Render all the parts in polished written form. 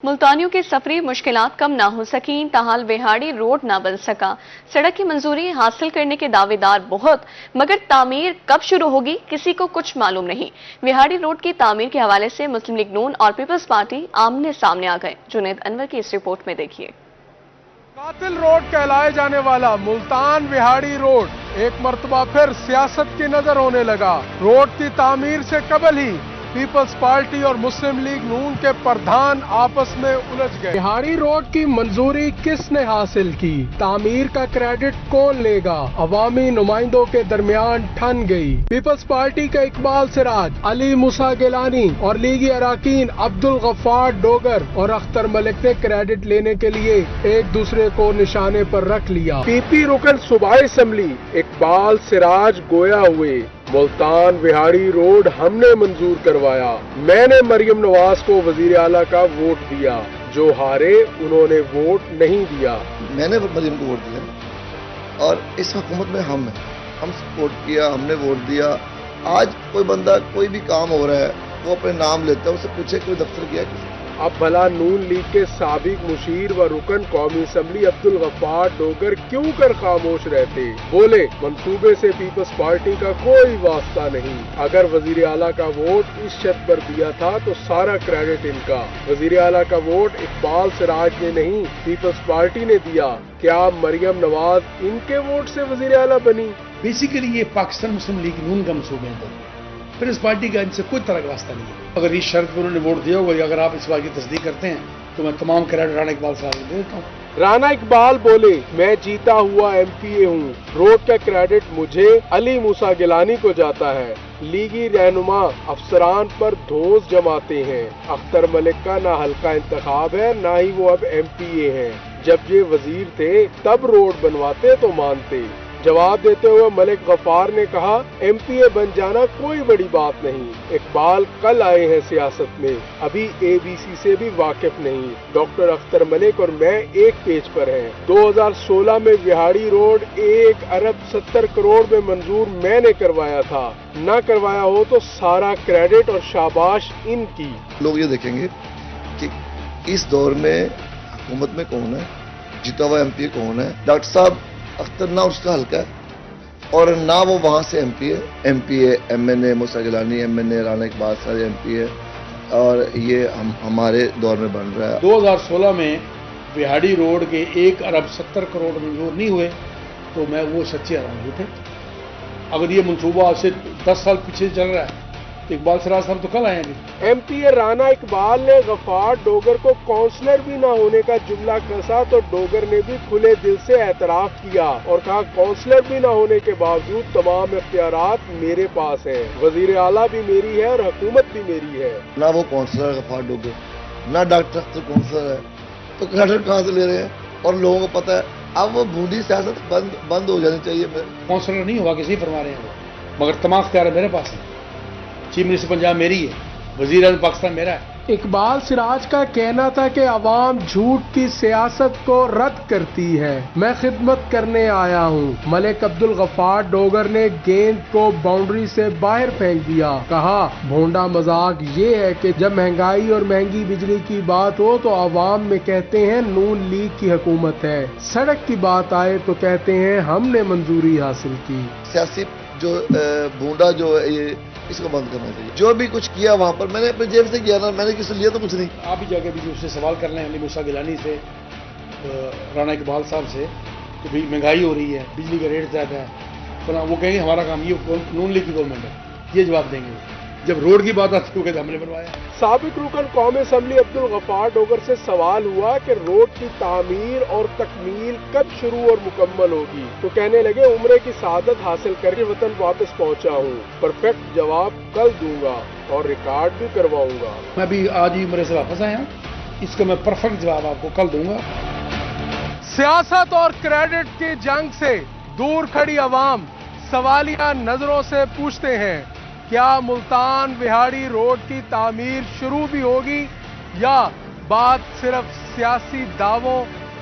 मुल्तानियों की सफरी मुश्किलात कम ना हो सकीं, ताहाल विहाड़ी रोड ना बन सका। सड़क की मंजूरी हासिल करने के दावेदार बहुत, मगर तामीर कब शुरू होगी किसी को कुछ मालूम नहीं। विहाड़ी रोड की तामीर के हवाले से मुस्लिम लीग नून और पीपल्स पार्टी आमने सामने आ गए। जुनेद अनवर की इस रिपोर्ट में देखिए। कातिल रोड कहलाए जाने वाला मुल्तान विहाड़ी रोड एक मर्तबा फिर सियासत की नजर होने लगा। रोड की तामीर से कबल ही पीपल्स पार्टी और मुस्लिम लीग नून के प्रधान आपस में उलझ गए। विहाड़ी रोड की मंजूरी किसने हासिल की, तामीर का क्रेडिट कौन लेगा, अवामी नुमाइंदों के दरमियान ठन गई। पीपल्स पार्टी का इकबाल सिराज, अली मूसा गिलानी और लीगी अराकीन अब्दुल गफ्फार डोगर और अख्तर मलिक ने क्रेडिट लेने के लिए एक दूसरे को निशाने पर रख लिया। पीपी रुकन सूबाई असम्बली इकबाल सिराज गोया हुए, मुल्तान विहाड़ी रोड हमने मंजूर करवाया। मैंने मरियम नवाज को वजीर आला का वोट दिया, जो हारे उन्होंने वोट नहीं दिया। मैंने मरियम को वोट दिया और इस हुकूमत में हम सपोर्ट किया, हमने वोट दिया। आज कोई बंदा कोई भी काम हो रहा है वो अपने नाम लेता है, उससे पूछे कोई दफ्तर किया किसी। अब भला नून लीग के साबिक मुशीर व रुकन कौमी असम्बली अब्दुल गफ्फार डोगर क्यों कर खामोश रहते। बोले मंसूबे से पीपल्स पार्टी का कोई वास्ता नहीं। अगर वजीर आला का वोट इस शर्त पर दिया था तो सारा क्रेडिट इनका। वजीर आला का वोट इकबाल सिराज ने नहीं, पीपल्स पार्टी ने दिया। क्या मरियम नवाज इनके वोट से वजीर आला बनी? बेसिकली ये पाकिस्तान मुस्लिम लीग नून का मंसूबे है, फिर इस पार्टी का इनसे कोई तरह का वास्ता नहीं है। अगर इस शर्त पर उन्होंने वोट दिया होगा, अगर आप इस बात की तस्दीक करते हैं तो मैं तमाम क्रेडिट राणा इकबाल साहब को दे देता हूँ। राणा इकबाल बोले, मैं जीता हुआ एमपीए हूँ, रोड का क्रेडिट मुझे अली मूसा गिलानी को जाता है। लीगी रहनुमा अफसरान पर धोस जमाते हैं। अख्तर मलिक का ना हल्का इंतखाब है, ना ही वो अब एमपीए हैं। जब ये वजीर थे तब रोड बनवाते तो मानते। जवाब देते हुए मलिक गफ्फार ने कहा, एमपीए बन जाना कोई बड़ी बात नहीं। इकबाल कल आए हैं सियासत में, अभी एबीसी से भी वाकिफ नहीं। डॉक्टर अख्तर मलिक और मैं एक पेज पर हैं। 2016 में विहाड़ी रोड 1 अरब 70 करोड़ में मंजूर मैंने करवाया था। न करवाया हो तो सारा क्रेडिट और शाबाश इनकी। लोग ये देखेंगे कि इस दौर में हुकूमत में कौन है, जीता हुआ एमपीए कौन है। डॉक्टर साहब अख्तर ना उसका हल्का है और ना वो वहां से एमपीए एमएनए मूसा गिलानी एमएनए राणा इकबाल साहब एमपीए, और ये हमारे दौर में बन रहा है। 2016 में विहाड़ी रोड के 1 अरब 70 करोड़ मंजूर नहीं हुए तो मैं वो सच्चे हराम झूठे। अगर ये मंसूबा आज से 10 साल पीछे चल रहा है तो इकबाल सिराज साहब तो कल आएंगे। एमपीए राणा इकबाल ने गफ्फार डोगर को काउंसलर भी न होने का जुमला कसा तो डोगर ने भी खुले दिल से एतराफ किया और कहा, काउंसलर भी न होने के बावजूद तमाम इख्तियारात मेरे पास हैं। वजीर आला भी मेरी है और हुकूमत भी मेरी है। ना वो काउंसलर गफ्फार डोगर, ना डॉक्टर अख्तर काउंसलर है, तो क्रेडिट कहाँ से ले रहे हैं? और लोगों को पता है अब वो बूढ़ी सियासत बंद हो जानी चाहिए। काउंसलर नहीं हुआ किसी फरमा रहे हैं वो, मगर तमाम इख्तियार मेरे पास है। चीफ मिनिस्टर पंजाब मेरी है, वजीर आज़म पाकिस्तान मेरा है। इकबाल सिराज का कहना था कि अवाम झूठ की सियासत को रद्द करती है, मैं खिदमत करने आया हूँ। मलिक अब्दुल गफ्फार डोगर ने गेंद को बाउंड्री से बाहर फेंक दिया। कहा, भोंडा मजाक ये है कि जब महंगाई और महंगी बिजली की बात हो तो अवाम में कहते हैं नून लीग की हुकूमत है, सड़क की बात आए तो कहते हैं हमने मंजूरी हासिल की। सियासी जो भूडा जो ये इसको बंद करना चाहिए। जो भी कुछ किया वहाँ पर मैंने अपने जेब से किया ना, मैंने किसी लिया तो कुछ नहीं। आप ही जाके भी उससे सवाल कर लें, अली मूसा गिलानी से, राणा इकबाल साहब से, कि भाई महंगाई हो रही है, बिजली का रेट ज़्यादा है, तो वो कहेंगे हमारा काम ये नून लीग की गवर्नमेंट है, ये जवाब देंगे। जब रोड की बात आती है तो हमने बनवाया। साबिक रुकन कौमी असम्बली अब्दुल गफ्फार डोगर से सवाल हुआ कि रोड की तामीर और तकमील कब शुरू और मुकम्मल होगी तो कहने लगे, उम्रे की सआदत हासिल करके वतन वापस पहुंचा हूँ, परफेक्ट जवाब कल दूंगा और रिकॉर्ड भी करवाऊंगा। मैं भी आज ही उम्रे से वापस आया हूँ, इसका मैं परफेक्ट जवाब आपको कल दूंगा। सियासत और क्रेडिट की जंग से दूर खड़ी अवाम सवालिया नजरों से पूछते हैं, क्या मुल्तान विहाड़ी रोड की तामीर शुरू भी होगी या बात सिर्फ सियासी दावों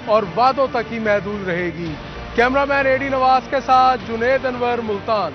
और वादों तक ही महदूद रहेगी? कैमरामैन एडी नवाज के साथ जुनेद अनवर, मुल्तान।